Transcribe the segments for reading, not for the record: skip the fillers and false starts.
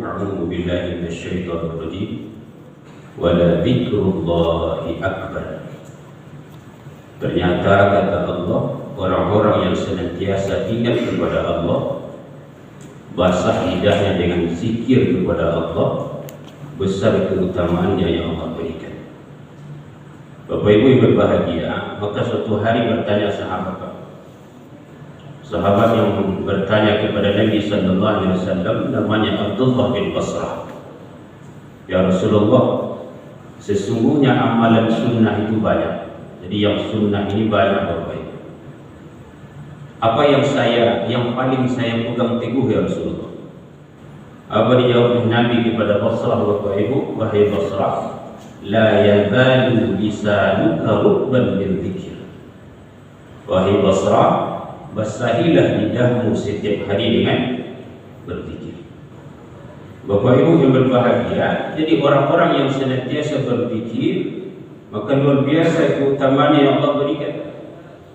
a'udzu billahi minasyaitonir rajim. Wala dzikrullahi akbar. Ternyata kata Allah, orang-orang yang senantiasa ingat kepada Allah, basah lidahnya dengan zikir kepada Allah, besar keutamaannya yang Allah berikan. Bapak Ibu yang berbahagia, maka suatu hari bertanya sahabat yang bertanya kepada Nabi sallallahu alaihi wasallam, namanya Abdullah bin Basrah. Ya Rasulullah, sesungguhnya amalan sunnah itu banyak. Jadi yang sunnah ini banyak Bapak Ibu. Apa yang paling saya pegang teguh ya Rasulullah? Apa dijawab Nabi kepada Basrah, Bapak Ibu? Wahai Basrah, la yazalu lisanuka rutban bil dzikr. Wahai Basrah, basahilah lidahmu setiap hari dengan berzikir. Bapak Ibu yang berbahagia, jadi orang-orang yang senantiasa berzikir, maka luar biasa keutamaan yang Allah berikan.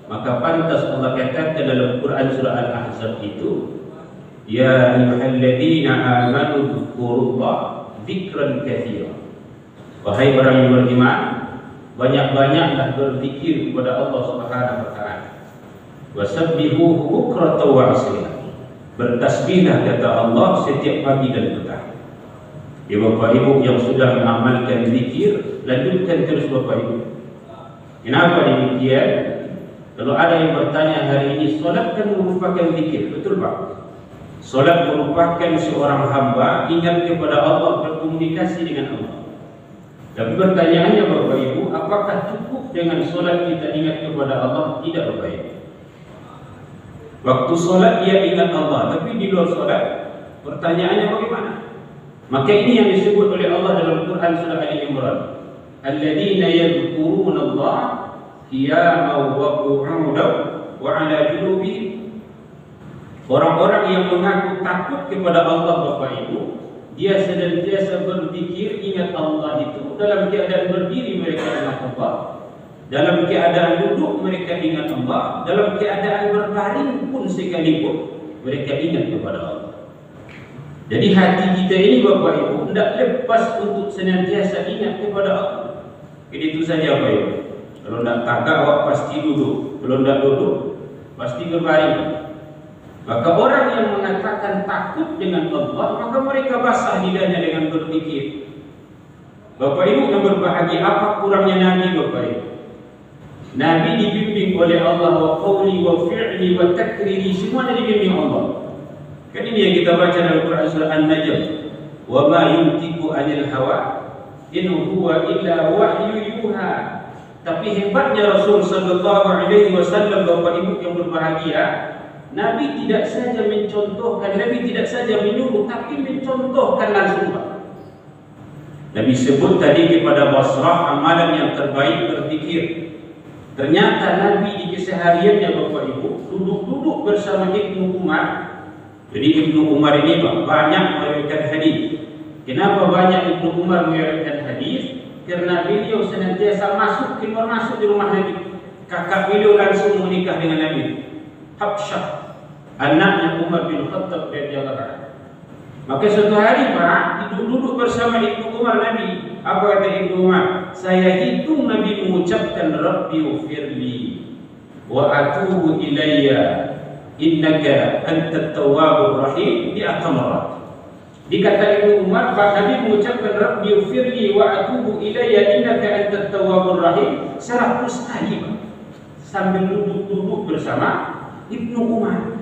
Maka pantas Allah katakan dalam Quran surah Al-Ahzab itu, ya ayyuhalladzina amanu dzkurullaha dzikran katsiran. Wahai orang yang beriman, banyak-banyaklah berzikir kepada Allah Subhanahu wa taala. Wasabbihuhu bukratan wa asila. Bertasbihlah kata Allah setiap pagi dan petang. Ya Bapak Ibu yang sudah mengamalkan zikir, lanjutkan terus Bapak Ibu. Kenapa demikian? Kalau ada yang bertanya hari ini, solat kan merupakan zikir, betul Pak? Solat merupakan seorang hamba ingat kepada Allah, berkomunikasi dengan Allah. Tapi pertanyaannya Bapak Ibu, apakah cukup dengan solat kita ingat kepada Allah? Tidak Bapak Ibu. Waktu solat dia ingat Allah, tapi di luar solat, pertanyaannya bagaimana? Maka ini yang disebut oleh Allah dalam Quran surah Ali Imran. Alladzina yadhkuruna Allah qiyaman wa qu'udan wa 'ala junubihim. Orang-orang yang mengaku takut kepada Allah Bapak Ibu, dia senantiasa berzikir ingat Allah itu dalam keadaan berdiri mereka ingat Allah, dalam keadaan duduk mereka ingat Allah, dalam keadaan berbaring pun sekalipun mereka ingat kepada Allah. Jadi hati kita ini Bapak Ibu tidak lepas untuk senantiasa ingat kepada Allah. Jadi itu saja Bapak Ibu. Kalau tidak tagak awak pasti duduk, kalau tidak duduk pasti berbaring. Maka orang yang mengatakan takut dengan Allah, maka mereka basah lidahnya dengan berzikir. Bapak Ibu yang berbahagia, apa kurangnya Nabi Bapak Ibu? Nabi dibimbing oleh Allah, wa qawli wa fi'li wa takriri, semuanya dibimbing Allah. Kan ini yang kita baca dalam Quran surah An-Najm. Wa ma yuntiqu 'anil hawa in huwa illa wahyu yuha. Tapi hebatnya Rasul sallallahu alaihi wasallam Bapak Ibu yang berbahagia, Nabi tidak saja mencontohkan, Nabi tidak saja menyuruh, tapi mencontohkan langsung. Nabi sebut tadi kepada Basrah amalan yang terbaik berzikir. Ternyata Nabi di kesehariannya Bapak Ibu duduk-duduk bersama Ibnu Umar. Jadi Ibnu Umar ini banyak meriwayatkan hadis. Kenapa banyak Ibnu Umar meriwayatkan hadis? Karena beliau senantiasa masuk keluar masuk di rumah Nabi. Kakak beliau langsung menikah dengan Nabi, Habsyah, anaknya Umar bin Khattab radhiyallahu anhu. Maka suatu hari Pak duduk bersama Ibnu Umar Nabi. Apa kata Ibnu Umar? Saya hitung Nabi mengucapkan Rabbi ufirli wa atubu ilayya innaka antat tawwabur rahim di akamarat. Dikata Ibnu Umar, Pak Nabi mengucapkan Rabbi ufirli wa atubu ilayya innaka antat tawwabur rahim 100 kali Pak, sambil duduk bersama Ibnu Umar.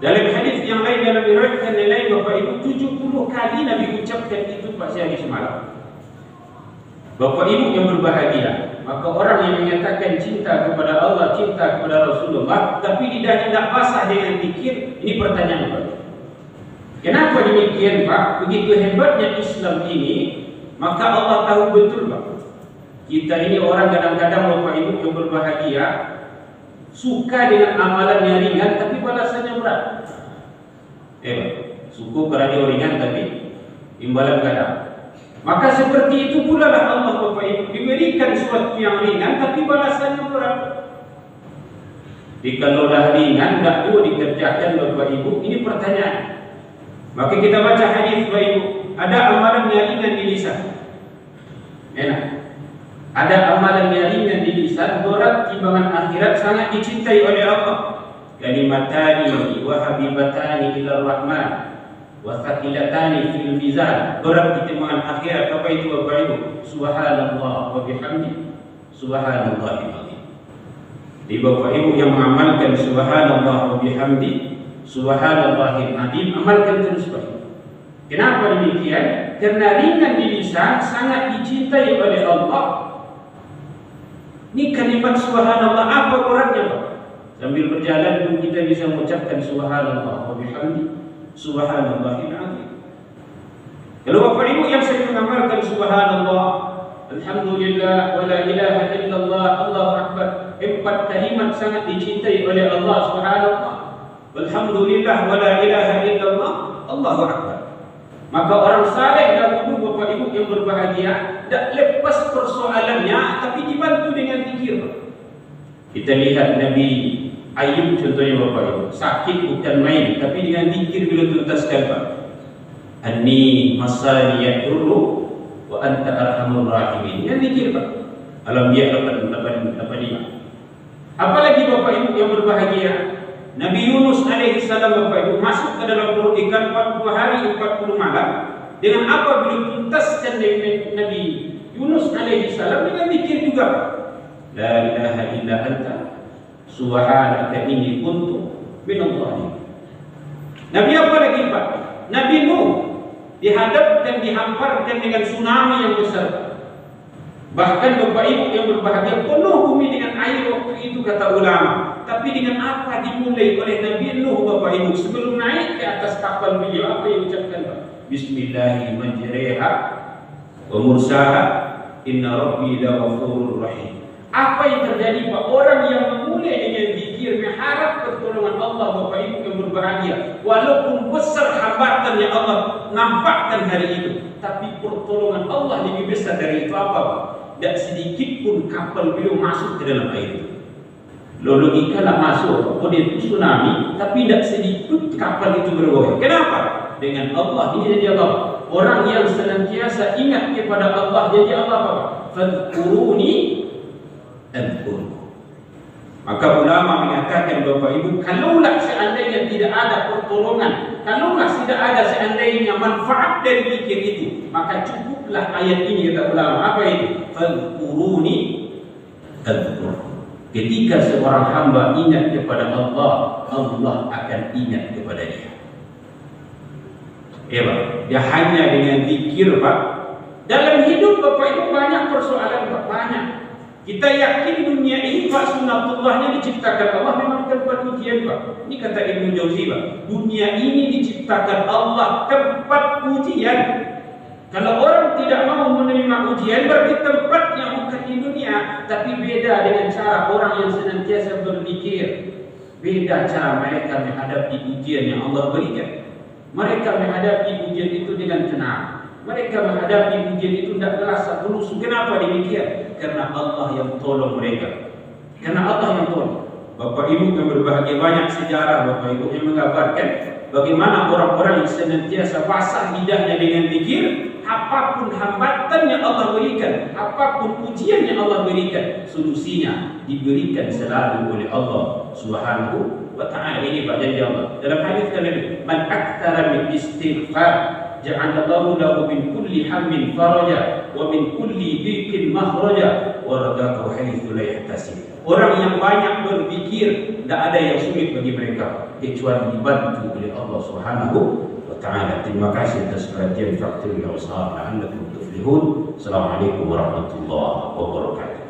Dalam hadis yang lain, dalam riwayat yang lain Bapak Ibu 70 kali Nabi ucapkan itu Pak sehari semalam. Bapak Ibu yang berbahagia, maka orang yang menyatakan cinta kepada Allah, cinta kepada Rasulullah, tapi lidahnya tidak basah dengan zikir, ini pertanyaan Pak. Kenapa demikian Pak? Begitu hebatnya Islam ini, maka Allah tahu betul Pak. Kita ini orang kadang-kadang Bapak Ibu yang berbahagia, suka dengan amalan yang ringan tapi balasannya berat. Suku kerana ringan tapi imbalan kadang. Maka seperti itu pula lah Allah Bapak Ibu, diberikan sesuatu yang ringan tapi balasannya berat. Jika ringan, tidak perlu dikerjakan Bapak Ibu. Ini pertanyaan. Maka kita baca hadis Bapak Ibu, ada amalan yang ringan di lisan. Enak. Ada amalan yang ringan di lisan, berat timbangan akhirat, sangat dicintai oleh Allah. Kalimatani wa habibatani ila rahman wa thaqilatani fil mizan. Berat di timbangan akhirat. Apa itu Bapak Ibu? Subhanallah wa bihamdi, subhanallahil azim. Di Bapak Ibu yang mengamalkan subhanallah wa bihamdi, subhanallahil azim, amalkan terus Bapak Ibu. Kenapa demikian? Karena ringan di lisan, sangat dicintai oleh Allah. Ini kalimat subhanallah, apa beratnya Pak? Sambil berjalan pun kita bisa mengucapkan subhanallah wa bihamdi, subhanallahil azim. Kalau Bapak Ibu yang sering mengamalkan subhanallah, alhamdulillah, wa la ilaha illallah, Allahu akbar, 4 kalimat sangat dicintai oleh Allah subhanallah. Alhamdulillah, wa la ilaha illallah, Allahu akbar. Maka orang saleh dahulu Bapak Ibu yang berbahagia, tak lepas persoalannya, tapi dibantu dengan zikir. Kita lihat Nabi Ayub contohnya Bapak Ibu, sakit bukan main, tapi dengan zikir bila tuntaskan Pak. Anni masani yadurru wa anta arhamur rahimin. Dengan zikir Pak. Al-Anbiya 85. Apalagi Bapak Ibu yang berbahagia, Nabi Yunus alaihi salam Bapak Ibu masuk ke dalam perut ikan 40 hari 40 malam. Dengan apa beliau tuntaskan Nabi Yunus alaihi salam? Dengan zikir juga. La ilaha illa anta subhanaka inni kuntu minadh dhalimin. Nabi apa lagi Pak? Nabi Nuh dihadapkan, dihamparkan dengan tsunami yang besar. Bahkan Bapak Ibu yang berbahagia, penuh bumi dengan air waktu itu kata ulama. Tapi dengan apa dimulai oleh Nabi Nuh Bapak Ibu? Sebelum naik ke atas kapal beliau, apa yang ucapkan Pak? Bismillahirrahmanirrahim wa mursaha inna rabbi laghafurur rahim. Apa yang terjadi Pak? Orang yang memulai dengan zikir, mengharap pertolongan Allah Bapak Ibu yang berbahagia, walaupun besar hambatan yang Allah nampakkan hari itu, tapi pertolongan Allah lebih besar dari itu. Apa Pak? Tak sedikit pun kapal beliau masuk ke dalam air itu. Lalu ikanlah masuk, kemudian tsunami, tapi tak sedikit kapal itu bergoyang. Kenapa? Dengan Allah. Ini jadi Allah. Orang yang senantiasa ingat kepada Allah, jadi Allah apa? Fadhkuruni adhkurkum. Maka ulama mengatakan Bapak Ibu, kalaulah seandainya tidak ada pertolongan, kalaulah tidak ada seandainya manfaat dari zikir itu, maka cukuplah ayat ini kata ulama. Apa itu? Fadhkuruni adhkurkum. Ketika seorang hamba ingat kepada Allah, Allah akan ingat kepada dia. Ya Pak, dia hanya dengan zikir Pak. Dalam hidup Bapak Ibu banyak persoalan Pak, banyak. Kita yakin dunia ini Pak, sunatullahnya diciptakan Allah memang tempat ujian Pak. Ini kata Ibnu Jauzi Pak, dunia ini diciptakan Allah tempat ujian. Kalau orang tidak mau menerima ujian, berarti tempatnya bukan di dunia. Tapi beda dengan cara orang yang senantiasa berzikir. Beda cara mereka menghadapi ujian yang Allah berikan. Mereka menghadapi ujian itu dengan tenang. Mereka menghadapi ujian itu tidak merasa berusuh. Kenapa demikian? Karena Allah yang tolong mereka. Karena Allah yang tolong. Bapak Ibu yang berbahagia, banyak sejarah Bapak Ibu yang menggambarkan bagaimana orang-orang yang senantiasa basah lidahnya dengan zikir, apapun hambatan yang Allah berikan, apapun ujian yang Allah berikan, solusinya diberikan selalu oleh Allah Subhanahu wa ta'ala. Ini Pak janji Allah. Dalam hadis Nabi, man aktsara min istighfar ja'alallahu lahu min kulli hammin faraja wa min kulli dhiqin makhraja wa radaqahu haitsu la yahtasib. Orang yang banyak berzikir, tidak ada yang sulit bagi mereka kecuali dibantu oleh Allah Subhanahu wa ta'ala. Terima kasih atas perhatian faktor yang besar. La'allakum tuflihun. Assalamualaikum warahmatullahi wabarakatuh.